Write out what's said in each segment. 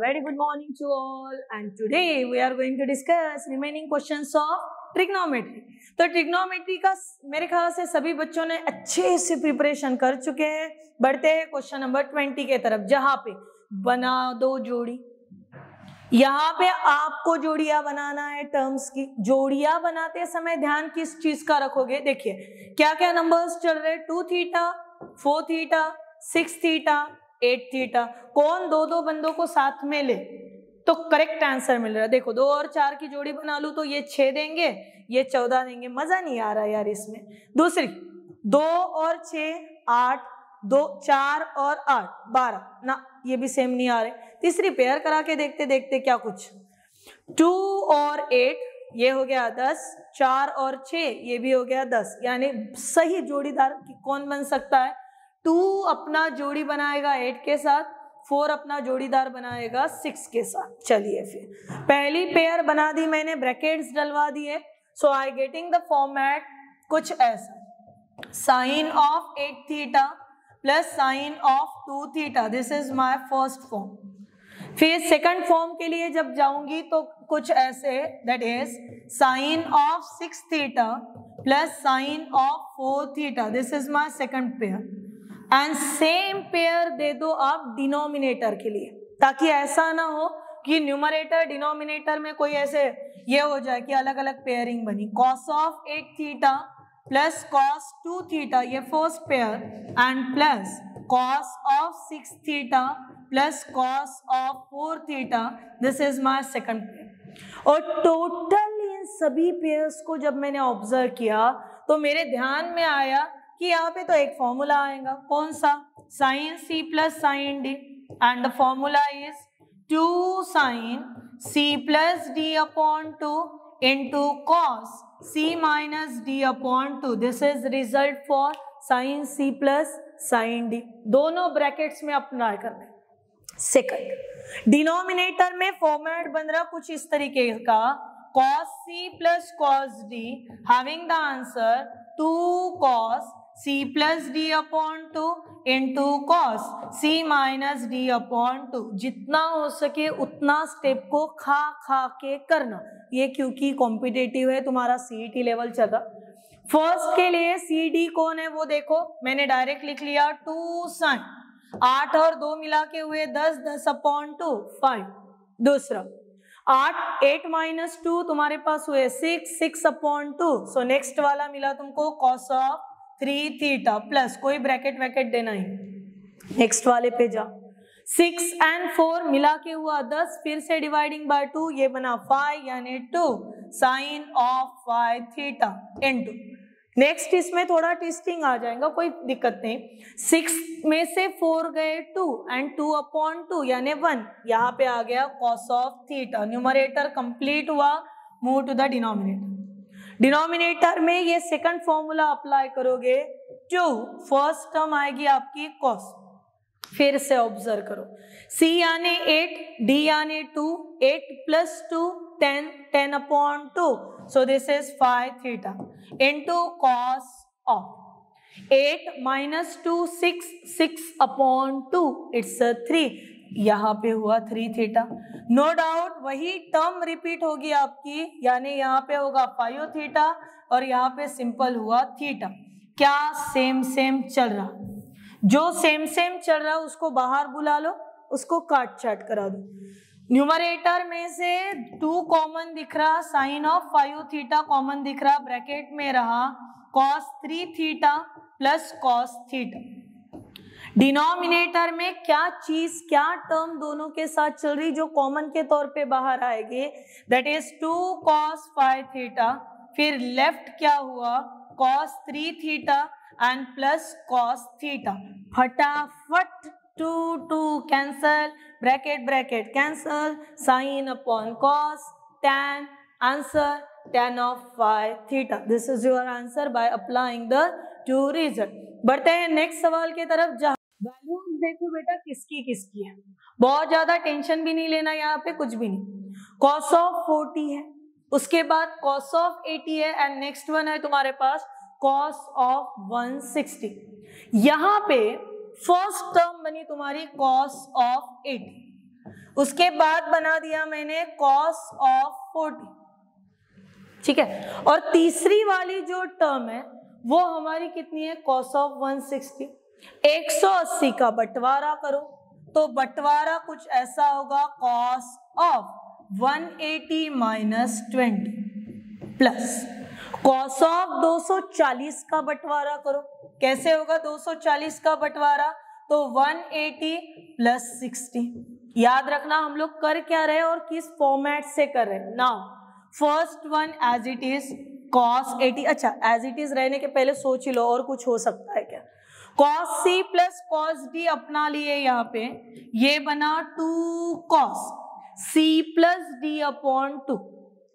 very good morning to all, and today we are going to discuss remaining questions of trigonometry. तो trigonometry का मेरे ख्याल से सभी बच्चों ने अच्छे से प्रिपरेशन कर चुके हैं। बढ़ते हैं क्वेश्चन नंबर 20 के तरफ, जहां पे बना दो जोड़ी। यहाँ पे आपको जोड़ियां बनाना है, टर्म्स की जोड़ियां बनाते समय ध्यान किस चीज का रखोगे? देखिए क्या क्या नंबर्स चल रहे हैं, 2 थीटा, 4 थीटा, 6 थीटा, 8 थीटा। कौन दो दो बंदों को साथ में ले तो करेक्ट आंसर मिल रहा है। देखो 2 और 4 की जोड़ी बना लूं तो ये 6 देंगे, ये 14 देंगे। मजा नहीं आ रहा यार इसमें। दूसरी 2 और 6 8, 2 4 और 8 12 ना, ये भी सेम नहीं आ रहे। तीसरी पेयर करा के देखते देखते क्या कुछ, 2 और 8 ये हो गया 10, 4 और 6 ये भी हो गया 10। यानी सही जोड़ीदार कौन बन सकता है? 2 अपना जोड़ी बनाएगा 8 के साथ, 4 अपना जोड़ीदार बनाएगा 6 के साथ। चलिए फिर पहली पेयर बना दी मैंने, ब्रैकेट्स डलवा दिए। So I getting the format कुछ ऐसा, sine of 8 theta plus sine of 2 theta, this is my first form. फिर सेकंड फॉर्म के लिए जब जाऊंगी तो कुछ ऐसे, that is sine of 6 theta plus sine of 4 theta, this is my second pair. And same pair दे दो आप डिनोमिनेटर के लिए, ताकि ऐसा ना हो कि न्यूमरेटर डिनोमिनेटर में कोई ऐसे ये हो जाए कि अलग अलग पेयरिंग बनी। Cos of 8 theta plus cos 2 theta, ये first pair, and plus cos of 6 theta plus cos of 4 theta, this is my second pair. और टोटल इन सभी पेयर्स को जब मैंने ऑब्जर्व किया तो मेरे ध्यान में आया कि यहाँ पे तो एक फॉर्मूला आएगा, कौन सा? Sine C plus sine D, and the formula is 2 sine C plus D upon 2 into cos C minus D upon 2, this is result for sine C plus sine D. दोनों ब्रैकेट्स में apply करना है। Second denominator में format बन रहा कुछ इस तरीके का, cos c plus cos d having the answer 2 cos c plus d upon 2 into cos c minus d upon 2। जितना हो सके उतना स्टेप को खा खा के करना, ये क्योंकि कॉम्पिटिटिव है, तुम्हारा CET लेवल चल रहा। फर्स्ट के लिए CD कौन है वो देखो, मैंने डायरेक्ट लिख लिया 2 साइन, 8 और 2 मिला के हुए 10, 10 अपॉन 2 5। दूसरा 8 माइनस 2 तुम्हारे पास हुए 6, 6 अपॉन 2। सो नेक्स्ट वाला मिला तुमको कॉस ऑफ 3 थीटा प्लस, कोई ब्रैकेट वैकेट देना ही। नेक्स्ट वाले पे जा, 6 एंड 4 मिला के हुआ 10, फिर से डिवाइडिंग बाय 2, ये बना 5 यानी 2 sine of 5 theta into. Next इसमें थोड़ा ट्विस्टिंग आ जाएगा, कोई दिक्कत नहीं। 6 में से 4 गए 2 एंड 2 अपॉन 2 यानी 1, यहाँ पे आ गया cos of theta. Numerator complete हुआ, move to the denominator. Denominator में ये सेकंड फॉर्मूला अप्लाई करोगे, 2 फर्स्ट टर्म आएगी आपकी कॉस। फिर से ऑब्जर्व करो, C यानी 8, D यानी 2, 8 plus 2 10, 10 upon 2, so this is 5 theta into cos of 8 minus 2 6, 6 upon 2 it's a 3, यहाँ पे हुआ 3 थीटा। नो डाउट वही टर्म रिपीट होगी आपकी, यानी यहाँ पे होगा 5 थीटा और यहाँ पे सिंपल हुआ थीटा। क्या सेम सेम चल रहा? जो सेम सेम चल रहा है उसको बाहर बुला लो, उसको काट चाट करा दो। न्यूमरेटर में से 2 कॉमन दिख रहा, साइन ऑफ 5 थीटा कॉमन दिख रहा, ब्रैकेट में रहा cos 3 theta plus cos theta. Denominator में क्या चीज, क्या टर्म दोनों के साथ चल रही जो कॉमन के तौर पे बाहर आएगी, दैट इज 2 cos 5 थीटा, फिर लेफ्ट क्या हुआ cos 3 theta and plus cos theta. फटाफट 2 2 cancel, bracket bracket cancel, sine upon cos, tan, answer tan of 5 theta. This is your answer by applying the 2 result. बढ़ते हैं next सवाल की तरफ, जहां वैल्यूज देखो बेटा किसकी किसकी है, बहुत ज्यादा टेंशन भी नहीं लेना, यहाँ पे कुछ भी नहीं। cos of 40 है, उसके बाद cos of 80 है, एंड नेक्स्ट वन है तुम्हारे पास cos of 160। यहाँ पे फर्स्ट टर्म बनी तुम्हारी cos of 80, उसके बाद बना दिया मैंने cos of 40, ठीक है। और तीसरी वाली जो टर्म है वो हमारी कितनी है, cos of 160। 180 का बंटवारा करो तो बंटवारा कुछ ऐसा होगा, cos of 180 minus 20 plus cos of 240 का बंटवारा करो, कैसे होगा 240 का बंटवारा, तो 180 प्लस 60। याद रखना हम लोग कर क्या रहे हैं और किस फॉर्मेट से कर रहे हैं। Now first one as it is cos 80, अच्छा एज इट इज रहने के पहले सोच ही लो और कुछ हो सकता है क्या। cos c plus cos d अपना लिए यहाँ पे, ये बना 2 cos c plus d upon 2,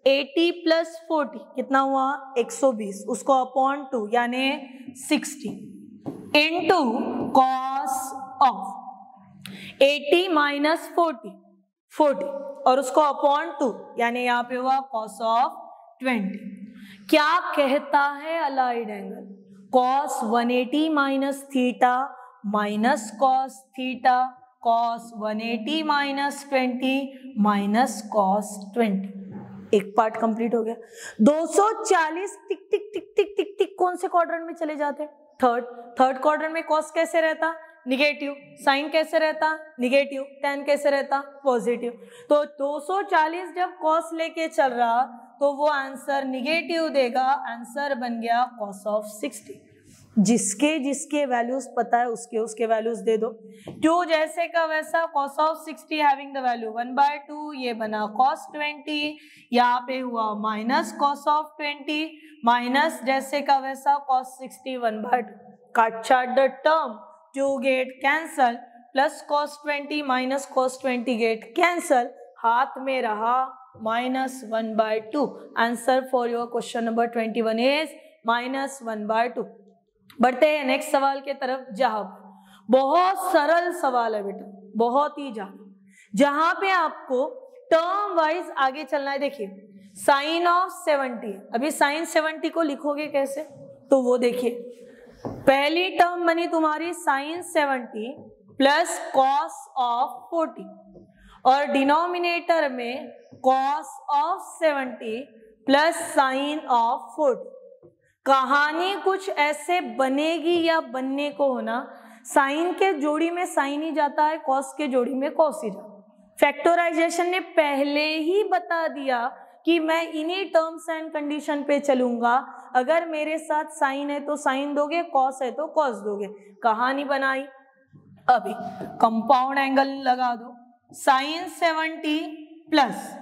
80 plus 40 कितना हुआ 120, उसको अपॉन 2 यानी 60 इंटू cos ऑफ 80 माइनस 40 और उसको अपॉन 2 यानी यहाँ पे हुआ cos ऑफ 20। क्या कहता है allied angle, cos 180 minus theta minus cos theta, cos 180 minus 20 minus cos 20। एक पार्ट कंप्लीट हो गया। 240 टिक टिक टिक टिक टिक टिक कौन से क्वाड्रेंट में चले जाते हैं, थर्ड क्वाड्रेंट में cos कैसे रहता निगेटिव, साइन कैसे रहता निगेटिव, tan कैसे रहता पॉजिटिव। तो 240 जब cos लेके चल रहा तो वो आंसर निगेटिव देगा, आंसर बन गया cos ऑफ 60। जिसके जिसके वैल्यूज पता है उसके उसके वैल्यूज दे दो। 2 जैसे का वैसा cos of 60 having the value 1/2, ये बना cos 20, यहाँ पे हुआ माइनस cos ऑफ 20 माइनस जैसे का वैसा cos 60 1/2, काट छाट the term, 2 get cancel plus cos 20 minus cos 20 get cancel, हाथ में रहा minus 1/2। Answer for your question number 21 is minus 1/2। बढ़ते हैं नेक्स्ट सवाल के तरफ। जहां बहुत सरल सवाल है बेटा, बहुत ही जहां पे आपको टर्म वाइज आगे चलना है। देखिए साइन ऑफ 70, अभी साइन 70 को लिखोगे कैसे, तो वो देखिए पहली टर्म बनी तुम्हारी साइन 70 प्लस कॉस ऑफ 40 और डिनोमिनेटर में cos of 70 plus sine of 40। कहानी कुछ ऐसे बनेगी या बनने को होना, साइन के जोड़ी में साइन ही जाता है, कॉस के जोड़ी में कॉस ही जाता है। फैक्टराइजेशन ने पहले ही बता दिया कि मैं इन्हीं टर्म्स एंड कंडीशन पे चलूंगा, अगर मेरे साथ साइन है तो साइन दोगे, कॉस है तो कॉस दोगे। कहानी बनाई, अभी कंपाउंड एंगल लगा दो, साइन 70 प्लस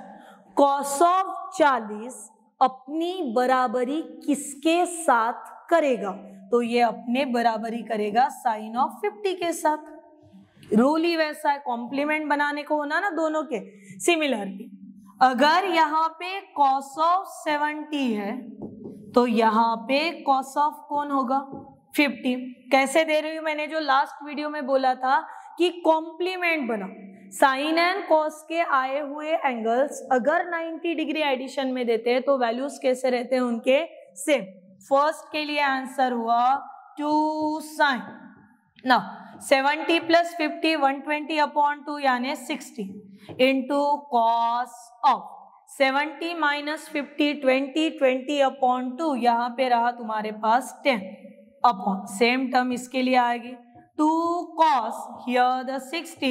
कॉस ऑफ 40 अपनी बराबरी किसके साथ करेगा, तो ये अपने बराबरी करेगा साइन ऑफ 50 के साथ। रूल ही वैसा है, कॉम्प्लीमेंट बनाने को होना ना दोनों के। सिमिलरली अगर यहाँ पे कॉस ऑफ 70 है तो यहाँ पे कॉस ऑफ कौन होगा 50। कैसे दे रही हूं, मैंने जो लास्ट वीडियो में बोला था कि कॉम्प्लीमेंट बना, साइन एंड कॉस के आए हुए एंगल्स अगर 90 डिग्री एडिशन में देते हैं तो वैल्यूज कैसे रहते हैं उनके सेम। फर्स्ट के लिए आंसर हुआ 2 साइन, ना 70 प्लस 50 120 अपॉन 2 यानी 60 into cos of 70 minus 50 20 upon 2, यहाँ पे रहा तुम्हारे पास 10 अपॉन सेम टर्म इसके लिए आएगी 2 cos here the 60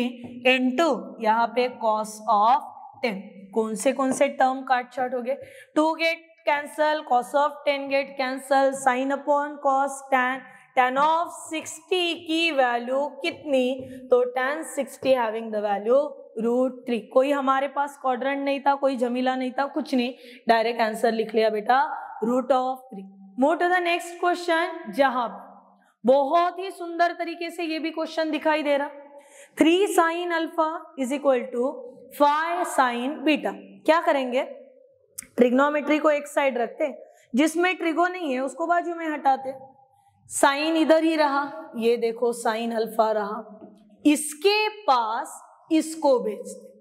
into यहाँ पे cos of 10। कौन से टर्म काट छाट हो गए, 2 get cancel, cos of 10 get cancel, sine upon cos tan of 60 की वैल्यू कितनी, तो tan 60 हैविंग द वैल्यू √3। कोई हमारे पास क्वाड्रेंट नहीं था, कोई जमीला नहीं था, कुछ नहीं, डायरेक्ट आंसर लिख लिया बेटा √3। Move to the next question, जहां बहुत ही सुंदर तरीके से ये भी क्वेश्चन दिखाई दे रहा, 3 sine alpha is equal to 5 sine beta. क्या करेंगे, ट्रिग्नोमेट्री को एक साइड रखते, जिसमें ट्रिगो नहीं है उसको बाजू में हटाते, साइन इधर ही रहा, ये देखो साइन अल्फा रहा, इसके पास इसको भेजते।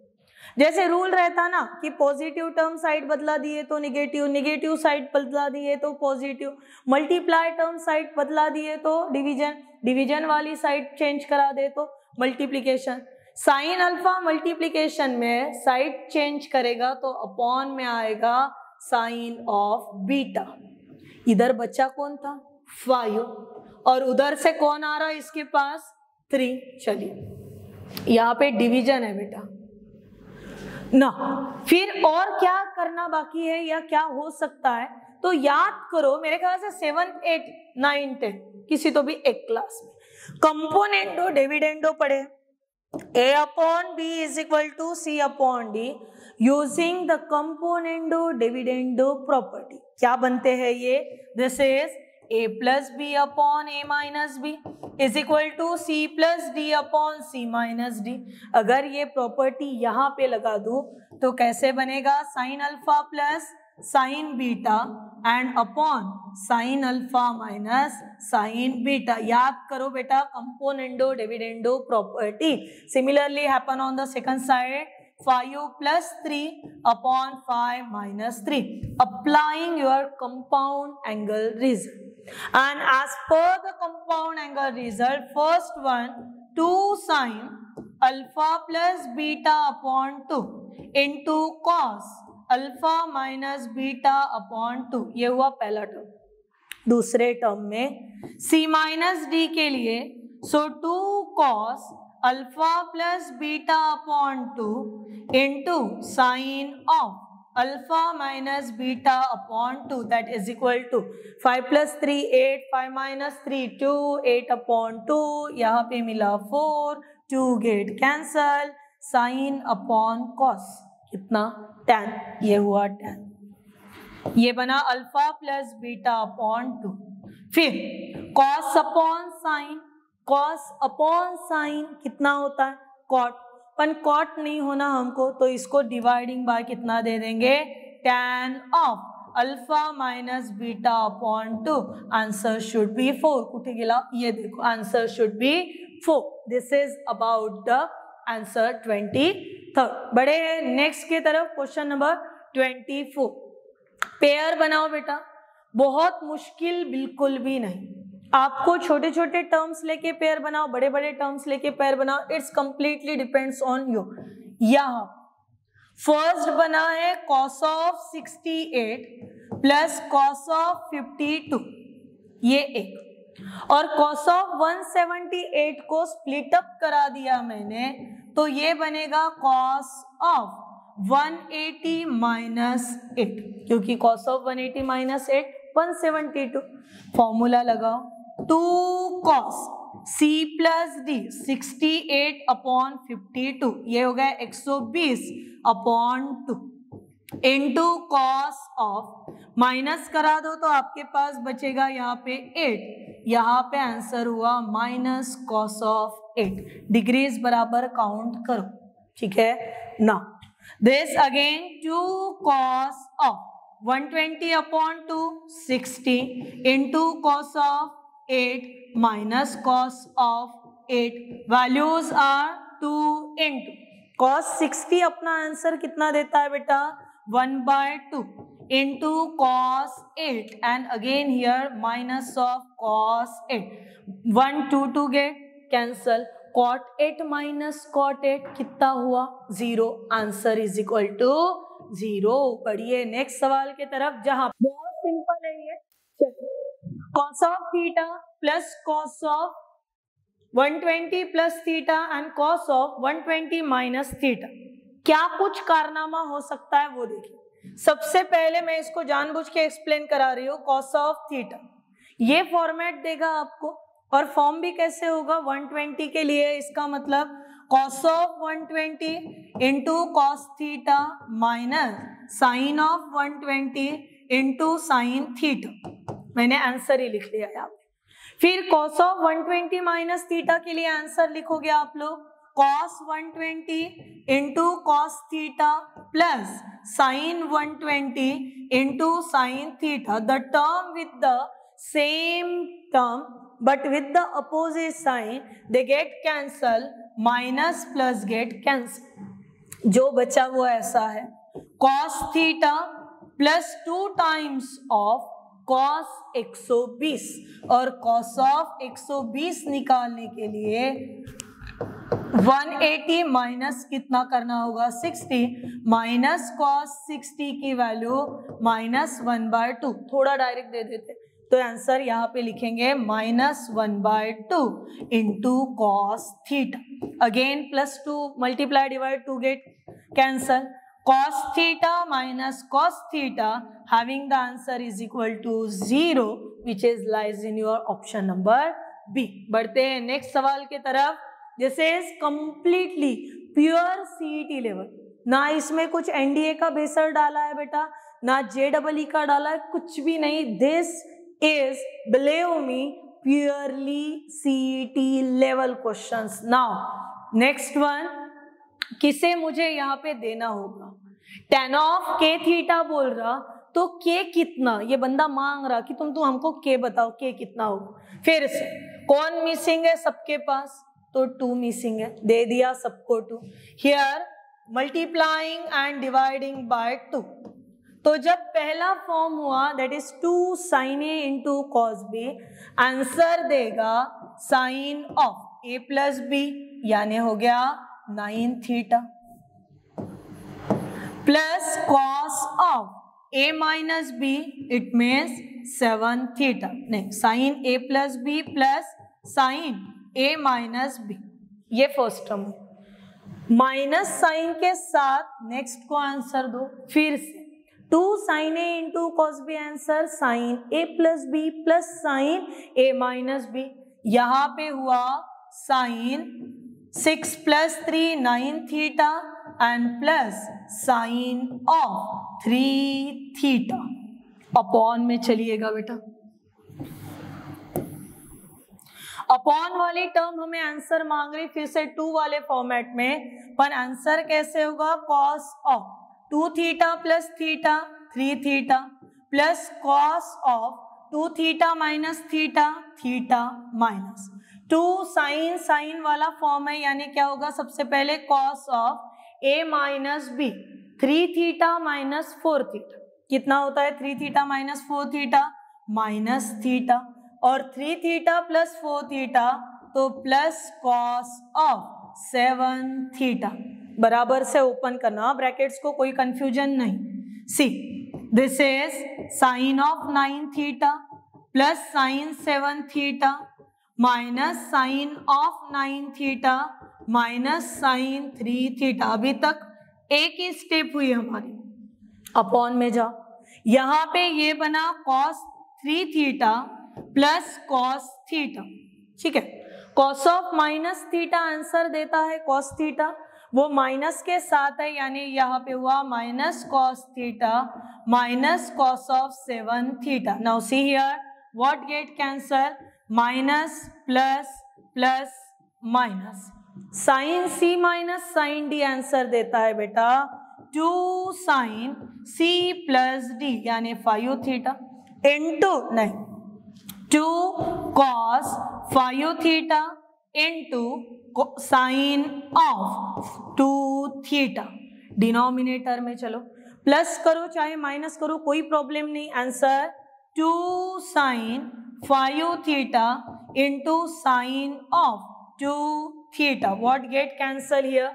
जैसे रूल रहता ना कि पॉजिटिव टर्म साइड बदला दिए तो निगेटिव, निगेटिव साइड बदला दिए तो पॉजिटिव, मल्टीप्लाई टर्म साइड बदला दिए तो डिवीजन, डिवीजन वाली साइड चेंज करा दे तो मल्टीप्लिकेशन। साइन अल्फा मल्टीप्लीकेशन में साइड चेंज करेगा तो अपॉन में आएगा साइन ऑफ बीटा। इधर बच्चा कौन था 5 और उधर से कौन आ रहा है इसके पास 3। चलिए यहाँ पे डिवीजन है बेटा ना। फिर और क्या करना बाकी है या क्या हो सकता है, तो याद करो मेरे ख्याल से 7th 8th 9th 10th किसी तो भी एक क्लास में कंपोनेंडो डिविडेंडो पढ़े। A upon B is equal to C upon D using the componendo dividendo property। क्या बनते हैं ये? This is A plus B upon A minus B is equal to C plus D upon C minus D। अगर ये property यहाँ पे लगा दूं तो कैसे बनेगा? Sine alpha plus sign beta and upon sine alpha minus sign beta. याद करो बेटा componendo dividendo property. Similarly happen on the second side 5 plus 3 upon 5 minus 3 applying your compound angle result, and as per the compound angle result, first one 2 sin alpha plus beta upon 2 into cos alpha minus beta upon 2, ये हुआ पहला term. दूसरे term में c minus D के लिए 2 cos alpha plus beta upon 2 into sine of alpha minus beta upon 2 that is equal to 5 plus 3 8, 5 minus 3 2, 8 upon 2, यहाँ पे मिला 4, 2 get cancel, sine upon cos कितना tan, ये हुआ tan, ये बना अल्फा प्लस बीटा अपॉन 2। फिर cos upon sine, cos upon sine कितना होता है cot, पर cot नहीं होना हमको तो इसको डिवाइडिंग बाय कितना दे देंगे tan of alpha minus beta upon 2। Answer should be 4। कुठे गेला? ये देखो answer should be 4। This is about the answer 23rd। बड़े हैं नेक्स्ट की तरफ, क्वेश्चन नंबर 24। पेयर बनाओ बेटा, बहुत मुश्किल बिल्कुल भी नहीं। आपको छोटे छोटे टर्म्स लेके पेयर बनाओ, बड़े बड़े टर्म्स लेके पेयर बनाओ, it's completely depends on you. यहाँ फर्स्ट बना है cos of 68 plus cos of 52, ये एक, और cos ऑफ 178 को स्प्लिट अप करा दिया मैंने तो ये बनेगा cos ऑफ 180 माइनस 8, क्योंकि cos ऑफ 180 माइनस 8 172। फॉर्मूला लगाओ 2 cos c plus D 68 upon 52, ये हो गया 120 upon 2 into cos of, minus करा दो तो आपके पास बचेगा यहाँ पे 8, यहाँ पे आंसर हुआ माइनस कॉस ऑफ 8। डिग्रीज बराबर काउंट करो, ठीक है ना। This again 2 cos of 120 upon 2 60 into cos of 8 minus cos of 8। Values are 2 into cos 60, अपना आंसर कितना देता है बेटा 1/2 into cos 8 and again here minus of cos 8, 1 2 get cancel, cot 8 minus cot 8 कितना हुआ 0, आंसर इज इक्वल टू 0। बढ़िए next सवाल के तरफ, जहां बहुत सिंपल है ये। cos of theta plus cos of 120 plus theta and cos of 120 minus theta, क्या कुछ कारनामा हो सकता है वो देखिए। सबसे पहले मैं इसको जानबूझ के एक्सप्लेन करा रही हूँ। cos ऑफ थीटा ये फॉर्मेट देगा आपको, और फॉर्म भी कैसे होगा 120 के लिए, इसका मतलब cos of 120 into cos theta minus sine of 120 into sine theta. मैंने आंसर ही लिख लिया यहाँ पे। फिर cos ऑफ 120 माइनस थीटा के लिए आंसर लिखोगे आप लोग cos 120 into cos theta plus sign 120 into sine theta, the term with the same term but with the opposite sign they get cancel, minus plus get cancel। जो बचा वो ऐसा है cos theta plus 2 times of cos 120, और cos of 120 निकालने के लिए 180 minus कितना करना होगा 60, माइनस कॉस 60 की वैल्यू -1/2, थोड़ा डायरेक्ट दे देते तो आंसर यहाँ पे लिखेंगे -1/2 into cos theta, again +2 multiply divide 2 get cancel, cos theta minus cos theta having the answer is equal to 0 which is lies in your option number B। बढ़ते हैं next सवाल के तरफ। This is completely pure CET level, ना इसमें कुछ NDA का बेसर डाला है बेटा, ना जेडबलई का डाला है, कुछ भी नहीं। This is believe me purely CET level questions. Now next one, किसे मुझे यहाँ पे देना होगा, tan ऑफ के थीटा बोल रहा तो के कितना, ये बंदा मांग रहा कि तुम हमको के बताओ के कितना होगा। फिर से कौन मिसिंग है सबके पास, तो 2 मिसिंग है, दे दिया सबको 2। Here multiplying and dividing by 2, तो जब पहला फॉर्म हुआ that is 2 sin a into cos B, answer देगा sine of a plus B, यानी हो गया 9 theta, plus cos of a minus B it means 7 theta, नहीं sine a plus B plus sine a minus B, ये first term है। Minus sine के साथ next को आंसर दो, फिर से 2 sin a into cos B, answer sine a plus B plus sine a minus B, यहाँ पे हुआ sine 6 + 3 9 theta and plus sine of 3 theta, upon में चलिएगा बेटा। अपॉन वाली टर्म हमें आंसर मांग रही फिर से 2 वाले फॉर्मेट में, पर आंसर कैसे होगा, cos of 2 theta plus theta 3 theta plus cos of 2 theta minus theta theta minus 2 sine वाला फॉर्म है, यानी क्या होगा, सबसे पहले cos of a minus B 3 theta minus 4 theta, कितना होता है 3 theta minus 4 theta minus theta, और 3 थीटा प्लस 4 थीटा तो प्लस कॉस ऑफ 7 थीटा, बराबर से ओपन करना ब्रैकेट्स को, कोई कंफ्यूजन नहीं। See this is sine of 9 theta plus sine 7 theta minus sine of 9 theta minus sine 3 theta. अभी तक एक ही स्टेप हुई हमारी, अपॉन में जाओ, यहाँ पे ये बना cos 3 theta plus cos theta, ठीक है। Cos of minus theta answer देता है कॉस थीटा, वो माइनस के साथ है, यानी यहाँ पे हुआ minus cos theta minus cos of 7 theta. Now see here what get cancel, minus plus plus minus, sine C minus sine D answer देता है बेटा 2 साइन सी प्लस डी, यानी 5 थीटा इंटू नहीं 2 cos 5 theta into sine of 2 theta. Denominator में चलो plus करो चाहे minus करो कोई प्रॉब्लम नहीं, answer 2 sine 5 theta into sine of 2 theta. What get cancel here,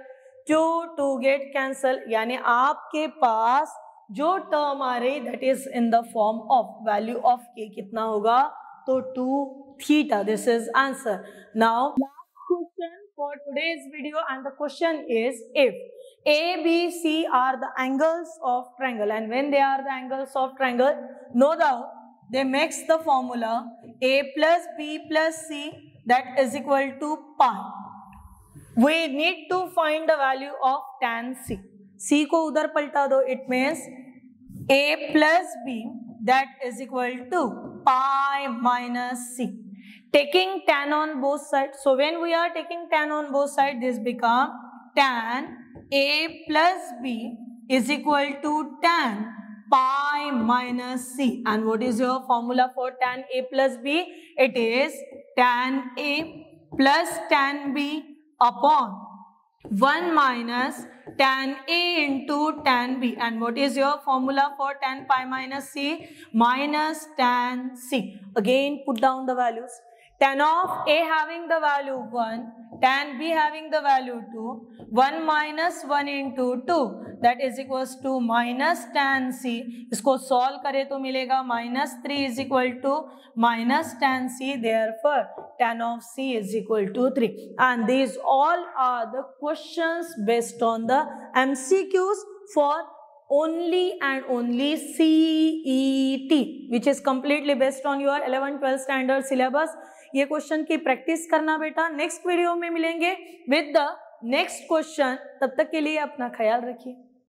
2 get cancel, यानी आपके पास जो टर्म आ रही that is in the form of value of के कितना होगा, तो 2 theta. This is answer. Now last question for today's video and the question is if A, B, C are the angles of triangle and when they are the angles of triangle, no doubt they makes the formula A plus B plus C that is equal to pi. We need to find the value of tan C. C को उधर पलटा दो, it means A plus B that is equal to pi minus C. Taking tan on both sides, so when we are taking tan on both sides, this become tan A plus B is equal to tan pi minus C. And what is your formula for tan A plus B? It is tan A plus tan B upon 1 minus tan A into tan B. And what is your formula for tan pi minus C? Minus tan C. Again put down the values. tan of A having the value 1, tan B having the value 2, 1 minus 1 into 2 that is equals to minus tan C. इसको solve करें तो मिलेगा minus 3 is equal to minus tan C. Therefore tan of C is equal to 3. And these all are the questions based on the MCQs for only and only CET, which is completely based on your 11-12 standard syllabus. ये question की practice करना बेटा. Next video में मिलेंगे with the next question. तब तक के लिए अपना ख्याल रखिए.